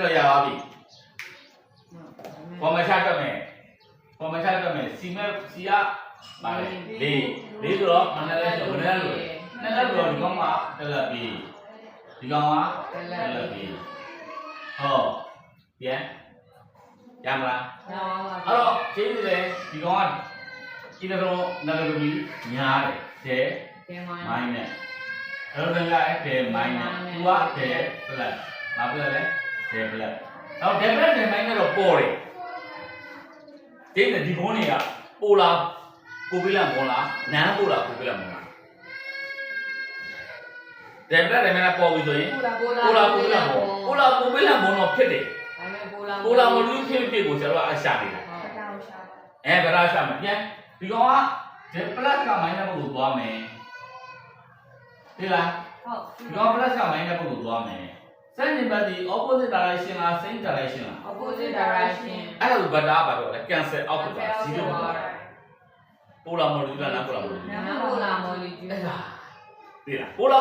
တော့ရပါပြီပေါ်မချတတ်မယ်စီကပါလေလေးဆိုတော့မနက်လဲဆိုမနက်လို့နှစ်လက်တော့ဒီကောင်ကတက်လက်ပြီဒီကောင်ကတက်လက်ပြီဟောပြန်ရမလားအဲ့တော့ကျေးဇူးတယ်ဒီကောင်ကဒီကတော့နဂရမီညားတယ်တဲ့မိုင်းနဲ့အဲ့တော့လည်းတဲ့မိုင်းနဲ့သူကတဲ့ပလက်မပလက်လဲတဲ့ပလက်တော့တဲ့ပလက်နဲ့မိုင်းနဲ့တော့ပေါ်တယ်ဒီကောင်တွေကပိုလာကိုပြလန်ပေါ်လားနန်းပိုလာကိုပြလန်ပေါ်လားတဲ့ပလက်တွေနဲ့ပေါ်ပြီဆိုရင်ပိုလာကိုပြလန်ပေါ်တော့ဖြစ်တယ်ပိုလာမလို့ဖြစ်ကိုကျွန်တော်အရှာနေတာဗရာရှာမှာပြန်ဒီကောင်ကဒီပလတ်ကမိုင်းတဲ့ဘက်ကိုသွားမယ်ဒီလားဟုတ်ဒီကောင်ပလတ်ကမိုင်းတဲ့ဘက်ကိုသွားမယ်စမ်းနေပါဒီ opposite direction လား same direction လား opposite direction အဲ့ဒါကိုဗတာပါတော့လေ cancel out ဖြစ်သွား0ပေါ့ပိုလာမော်လီကျူလားနားပိုလာမော်လီကျူ နားပိုလာမော်လီကျူ ဒီလားပိုလာ